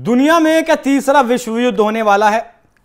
दुनिया में क्या तीसरा विश्व युद्ध होने वाला है?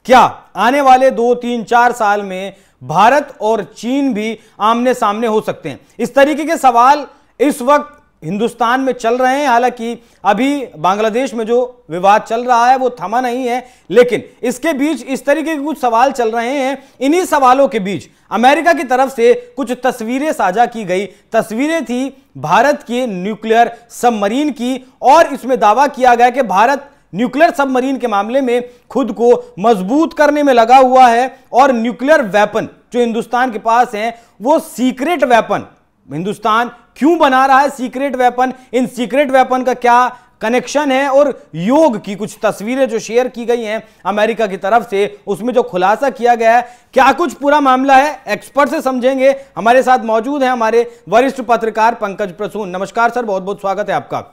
क्या आने वाले 2, 3, 4 साल में भारत और चीन भी आमने सामने हो सकते हैं? इस तरीके के सवाल इस वक्त हिंदुस्तान में चल रहे हैं। हालांकि अभी बांग्लादेश में जो विवाद चल रहा है वो थमा नहीं है, लेकिन इसके बीच इस तरीके के कुछ सवाल चल रहे हैं। इन्हीं सवालों के बीच अमेरिका की तरफ से कुछ तस्वीरें साझा की गई। तस्वीरें थी भारत के न्यूक्लियर सबमरीन की, और इसमें दावा किया गया कि भारत न्यूक्लियर सबमरीन के मामले में खुद को मजबूत करने में लगा हुआ है, और न्यूक्लियर वेपन जो हिंदुस्तान के पास है वो सीक्रेट वेपन हिंदुस्तान क्यों बना रहा है? सीक्रेट वेपन, इन सीक्रेट वेपन का क्या कनेक्शन है? और योग की कुछ तस्वीरें जो शेयर की गई हैं अमेरिका की तरफ से, उसमें जो खुलासा किया गया है, क्या कुछ पूरा मामला है, एक्सपर्ट से समझेंगे। हमारे साथ मौजूद हैं हमारे वरिष्ठ पत्रकार पंकज प्रसून। नमस्कार सर, बहुत बहुत स्वागत है आपका।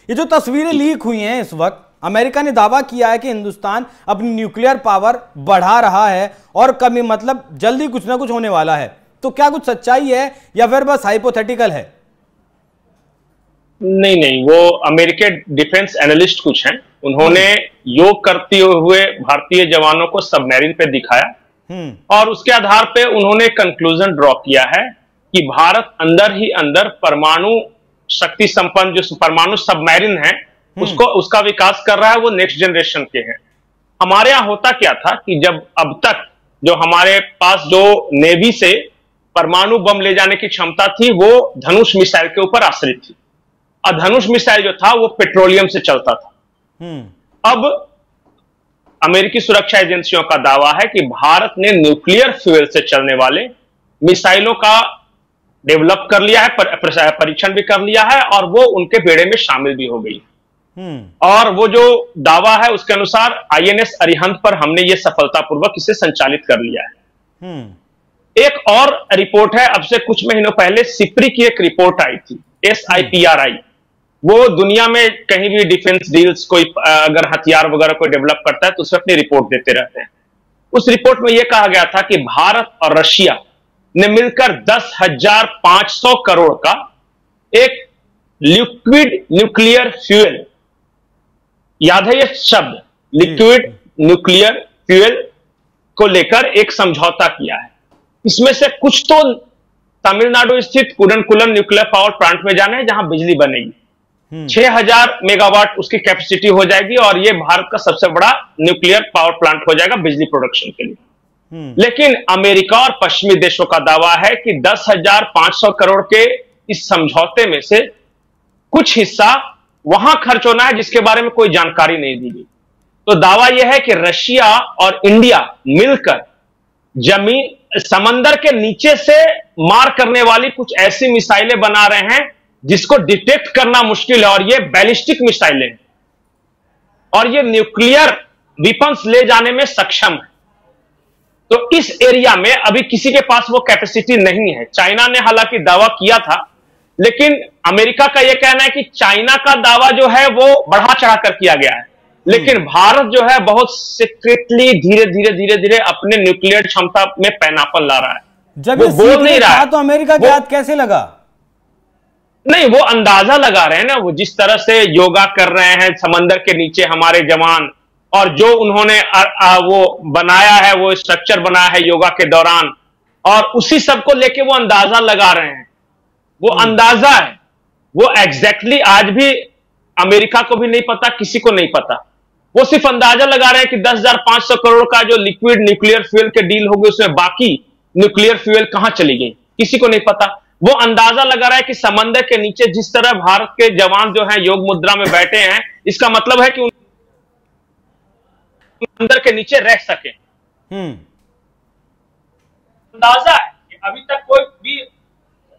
ये जो तस्वीरें लीक हुई हैं इस वक्त, अमेरिका ने दावा किया है कि हिंदुस्तान अपनी न्यूक्लियर पावर बढ़ा रहा है और कभी मतलब जल्दी कुछ ना कुछ होने वाला है। तो क्या कुछ सच्चाई है या फिर बस हाइपोथेटिकल है? नहीं, वो अमेरिकी डिफेंस एनालिस्ट कुछ हैं, उन्होंने योग करते हुए भारतीय जवानों को सबमरीन पे दिखाया और उसके आधार पे उन्होंने कंक्लूजन ड्रॉ किया है कि भारत अंदर ही अंदर परमाणु शक्ति संपन्न जो परमाणु सबमरीन है उसका विकास कर रहा है। वो नेक्स्ट जनरेशन के हैं। हमारे यहां होता क्या था कि जब अब तक जो हमारे पास जो नेवी से परमाणु बम ले जाने की क्षमता थी वो धनुष मिसाइल के ऊपर आश्रित थी, और धनुष मिसाइल जो था वो पेट्रोलियम से चलता था। अब अमेरिकी सुरक्षा एजेंसियों का दावा है कि भारत ने न्यूक्लियर फ्यूल से चलने वाले मिसाइलों का डेवलप कर लिया है, परीक्षण भी कर लिया है, और वो उनके बेड़े में शामिल भी हो गई। और वो जो दावा है उसके अनुसार आईएनएस अरिहंत पर हमने ये सफलतापूर्वक इसे संचालित कर लिया है। एक और रिपोर्ट है, अब से कुछ महीनों पहले सिप्री की एक रिपोर्ट आई थी, SIPRI। वो दुनिया में कहीं भी डिफेंस डील्स कोई अगर हथियार वगैरह कोई डेवलप करता है तो उसे अपनी रिपोर्ट देते रहते हैं। उस रिपोर्ट में यह कहा गया था कि भारत और रशिया ने मिलकर 10,500 करोड़ का एक लिक्विड न्यूक्लियर फ्यूल, याद है ये शब्द, लिक्विड न्यूक्लियर फ्यूल को लेकर एक समझौता किया है। इसमें से कुछ तो तमिलनाडु स्थित कुडनकुलम न्यूक्लियर पावर प्लांट में जाना है जहां बिजली बनेगी। 6,000 मेगावाट उसकी कैपेसिटी हो जाएगी और यह भारत का सबसे बड़ा न्यूक्लियर पावर प्लांट हो जाएगा बिजली प्रोडक्शन के लिए। लेकिन अमेरिका और पश्चिमी देशों का दावा है कि 10,500 करोड़ के इस समझौते में से कुछ हिस्सा वहां खर्च होना है जिसके बारे में कोई जानकारी नहीं दी गई। तो दावा यह है कि रशिया और इंडिया मिलकर जमीन समंदर के नीचे से मार करने वाली कुछ ऐसी मिसाइलें बना रहे हैं जिसको डिटेक्ट करना मुश्किल है, और ये बैलिस्टिक मिसाइलें हैं और ये न्यूक्लियर वेपन्स ले जाने में सक्षम है। तो इस एरिया में अभी किसी के पास वो कैपेसिटी नहीं है। चाइना ने हालांकि दावा किया था, लेकिन अमेरिका का यह कहना है कि चाइना का दावा जो है वो बढ़ा चढ़ाकर किया गया है, लेकिन भारत जो है बहुत सीक्रेटली धीरे धीरे अपने न्यूक्लियर क्षमता में पैनापन ला रहा है। जब वो बोल नहीं रहा है तो अमेरिका के हाथ कैसे लगा? नहीं, वो अंदाजा लगा रहे हैं ना, वो जिस तरह से योगा कर रहे हैं समंदर के नीचे हमारे जवान, और जो उन्होंने वो बनाया है, वो स्ट्रक्चर बनाया है योगा के दौरान, और उसी सब को लेके वो अंदाजा लगा रहे हैं। वो अंदाजा है, वो एग्जैक्टली आज भी अमेरिका को भी नहीं पता, किसी को नहीं पता। वो सिर्फ अंदाजा लगा रहे हैं कि 10,500 करोड़ का जो लिक्विड न्यूक्लियर फ्यूल के डील हो गई उसमें बाकी न्यूक्लियर फ्यूल कहां चली गई, किसी को नहीं पता। वो अंदाजा लगा रहा है कि समंदर के नीचे जिस तरह भारत के जवान जो हैं योग मुद्रा में बैठे हैं, इसका मतलब है कि अंदर के नीचे रह सके। अंदाजा है कि अभी तक कोई भी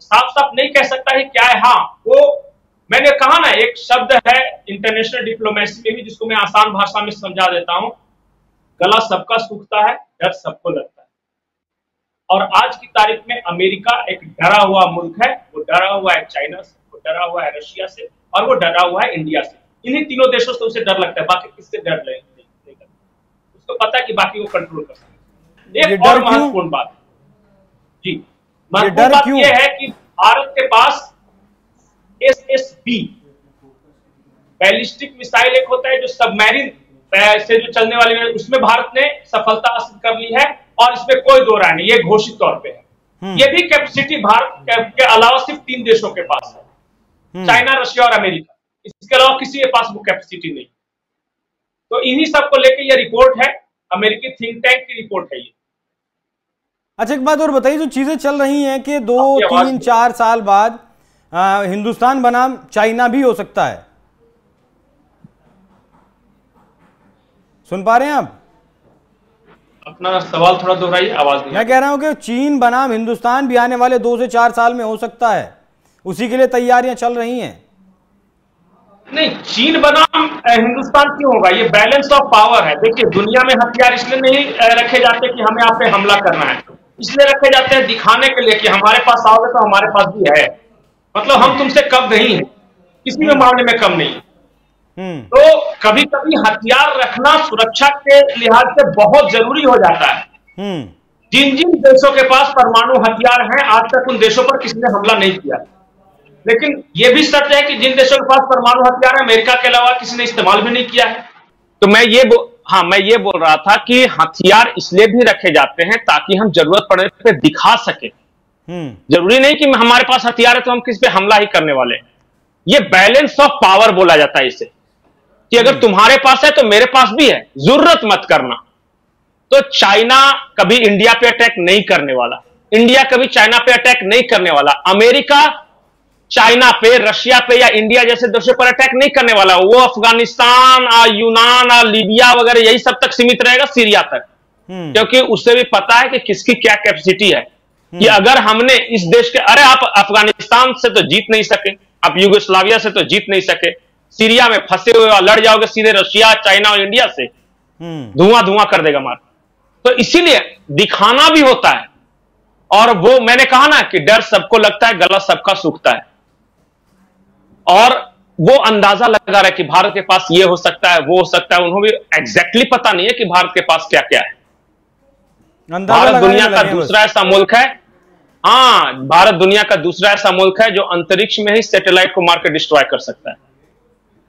साफ साफ नहीं कह सकता है क्या है। हाँ, वो मैंने कहा ना, एक शब्द है इंटरनेशनल डिप्लोमेसी में भी जिसको मैं आसान भाषा में समझा देता हूं, गला सबका सूखता है, डर सबको लगता है। और आज की तारीख में अमेरिका एक डरा हुआ मुल्क है। वो डरा हुआ है चाइना से, वो डरा हुआ है रशिया से, और वो डरा हुआ है इंडिया से। इन्हीं तीनों देशों से उसे डर लगता है, बाकी किससे डर नहीं लगता। उसको पता है कि बाकी वो कंट्रोल कर सकते हैं। एक और महत्वपूर्ण बात जी, महत्वपूर्ण बात यह है कि भारत के पास SSB बैलिस्टिक मिसाइल एक होता है जो सबमरीन से जो चलने वाली है, उसमें भारत ने सफलता हासिल कर ली है और इसमें कोई दो राय नहीं, ये घोषित तौर पे है। ये भी कैपेसिटी भारत के अलावा सिर्फ 3 देशों के पास है, चाइना, रशिया और अमेरिका। इसके अलावा किसी के पास वो कैपेसिटी नहीं। तो इन्हीं सब को लेकर ये रिपोर्ट है, अमेरिकी थिंक टैंक की रिपोर्ट है ये। अच्छा, एक बात और बताइए, जो चीजें चल रही हैं कि 2, 3, 4 साल बाद हिंदुस्तान बनाम चाइना भी हो सकता है, सुन पा रहे हैं आप? अपना सवाल थोड़ा दोहराइए, आवाज नहीं। मैं कह रहा हूं कि चीन बनाम हिंदुस्तान भी आने वाले 2 से 4 साल में हो सकता है, उसी के लिए तैयारियां चल रही हैं। नहीं, चीन बनाम हिंदुस्तान क्यों होगा? ये बैलेंस ऑफ पावर है। देखिए, दुनिया में हथियार इसलिए नहीं रखे जाते कि हमें आप पे हमला करना है, इसलिए रखे जाते हैं दिखाने के लिए कि हमारे पास आओगे तो हमारे पास भी है, मतलब हम तुमसे कम नहीं है, किसी भी मामले में कम नहीं। तो कभी कभी हथियार रखना सुरक्षा के लिहाज से बहुत जरूरी हो जाता है। जिन जिन देशों के पास परमाणु हथियार हैं, आज तक उन देशों पर किसी ने हमला नहीं किया, लेकिन यह भी सच है कि जिन देशों के पास परमाणु हथियार है, अमेरिका के अलावा किसी ने इस्तेमाल भी नहीं किया है। तो मैं ये बोल रहा था कि हथियार इसलिए भी रखे जाते हैं ताकि हम जरूरत पड़ने पे दिखा सके। जरूरी नहीं कि हमारे पास हथियार है तो हम किसी पे हमला ही करने वाले हैं। ये बैलेंस ऑफ पावर बोला जाता है इसे, कि अगर तुम्हारे पास है तो मेरे पास भी है, जरूरत मत करना। तो चाइना कभी इंडिया पे अटैक नहीं करने वाला, इंडिया कभी चाइना पे अटैक नहीं करने वाला, अमेरिका चाइना पे, रशिया पे या इंडिया जैसे देशों पर अटैक नहीं करने वाला। वो अफगानिस्तान, यूनान, लीबिया वगैरह यही सब तक सीमित रहेगा, सीरिया तक, क्योंकि उसे भी पता है कि किसकी क्या कैपेसिटी है। कि अगर हमने इस देश के, अरे आप अफगानिस्तान से तो जीत नहीं सके, आप यूगोस्लाविया से तो जीत नहीं सके, सीरिया में फंसे हुए लड़ जाओगे सीधे रशिया, चाइना और इंडिया से, धुआं धुआं कर देगा मार। तो इसीलिए दिखाना भी होता है। और वो मैंने कहा ना कि डर सबको लगता है, गला सबका सूखता है, और वो अंदाजा लगा रहा है कि भारत के पास ये हो सकता है, वो हो सकता है। उन्हें भी एग्जैक्टली पता नहीं है कि भारत के पास क्या क्या है। भारत दुनिया का दूसरा ऐसा मुल्क है, भारत दुनिया का दूसरा ऐसा मुल्क है जो अंतरिक्ष में ही सैटेलाइट को मार के डिस्ट्रॉय कर सकता है,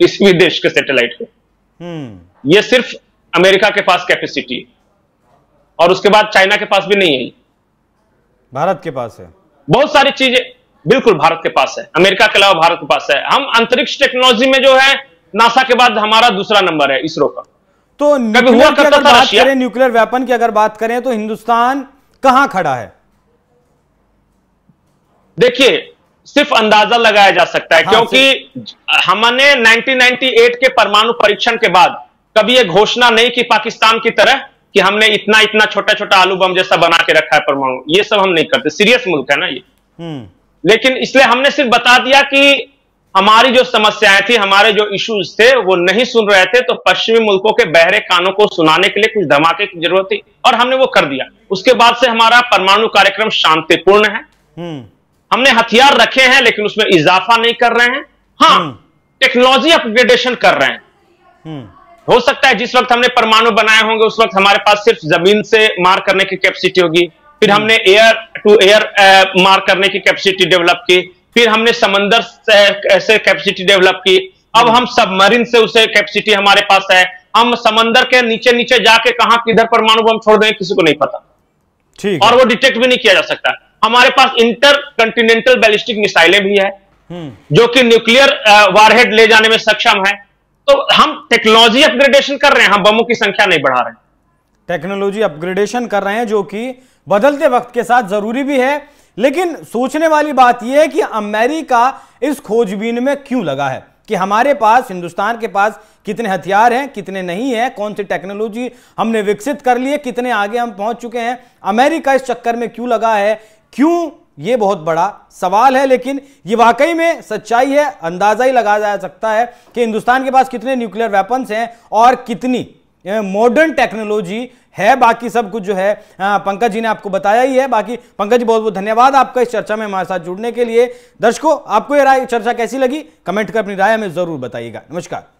किसी भी देश के सैटेलाइट को। ये सिर्फ अमेरिका के पास कैपेसिटी है, और उसके बाद चाइना के पास भी नहीं है, भारत के पास है। बहुत सारी चीजें बिल्कुल भारत के पास है, अमेरिका के अलावा भारत के पास है। हम अंतरिक्ष टेक्नोलॉजी में जो है नासा के बाद हमारा दूसरा नंबर है, इसरो का। तो न्यूक्लियर की अगर बात करें, न्यूक्लियर वेपन की अगर बात करें तो हिंदुस्तान कहां खड़ा है? देखिए, सिर्फ अंदाजा लगाया जा सकता है, क्योंकि हमने 1998 के परमाणु परीक्षण के बाद कभी यह घोषणा नहीं की पाकिस्तान की तरह कि हमने इतना इतना छोटा छोटा आलू बम जैसा बना के रखा है परमाणु। ये सब हम नहीं करते, सीरियस मुल्क है ना ये। लेकिन इसलिए हमने सिर्फ बता दिया कि हमारी जो समस्याएं थी, हमारे जो इश्यूज थे, वो नहीं सुन रहे थे, तो पश्चिमी मुल्कों के बहरे कानों को सुनाने के लिए कुछ धमाके की जरूरत थी, और हमने वो कर दिया। उसके बाद से हमारा परमाणु कार्यक्रम शांतिपूर्ण है। हमने हथियार रखे हैं लेकिन उसमें इजाफा नहीं कर रहे हैं। टेक्नोलॉजी अपग्रेडेशन कर रहे हैं। हो सकता है जिस वक्त हमने परमाणु बनाए होंगे उस वक्त हमारे पास सिर्फ जमीन से मार करने की कैपेसिटी होगी, फिर हमने एयर टू एयर मार करने की कैपेसिटी डेवलप की, फिर हमने समंदर से ऐसे कैपेसिटी डेवलप की, अब हम सबमरीन से उसे कैपेसिटी हमारे पास है। हम समंदर के नीचे नीचे जाके कहां किधर परमाणु बम छोड़ देंगे किसी को नहीं पता, ठीक, और वो डिटेक्ट भी नहीं किया जा सकता। हमारे पास इंटर कंटिनेंटल बैलिस्टिक मिसाइलें भी है जो कि न्यूक्लियर वारहेड ले जाने में सक्षम है। तो हम टेक्नोलॉजी अपग्रेडेशन कर रहे हैं, हम बमों की संख्या नहीं बढ़ा रहे हैं। टेक्नोलॉजी अपग्रेडेशन कर रहे हैं, जो कि बदलते वक्त के साथ जरूरी भी है। लेकिन सोचने वाली बात यह है कि अमेरिका इस खोजबीन में क्यों लगा है, कि हमारे पास, हिंदुस्तान के पास कितने हथियार हैं, कितने नहीं है, कौन सी टेक्नोलॉजी हमने विकसित कर ली है, कितने आगे हम पहुंच चुके हैं। अमेरिका इस चक्कर में क्यों लगा है, क्यों, ये बहुत बड़ा सवाल है। लेकिन ये वाकई में सच्चाई है, अंदाजा ही लगाया जा सकता है कि हिंदुस्तान के पास कितने न्यूक्लियर वेपन्स हैं और कितनी मॉडर्न टेक्नोलॉजी है। बाकी सब कुछ जो है पंकज जी ने आपको बताया ही है। बाकी पंकज जी, बहुत बहुत धन्यवाद आपका इस चर्चा में हमारे साथ जुड़ने के लिए। दर्शकों, आपको ये चर्चा कैसी लगी, कमेंट कर अपनी राय हमें जरूर बताइएगा। नमस्कार।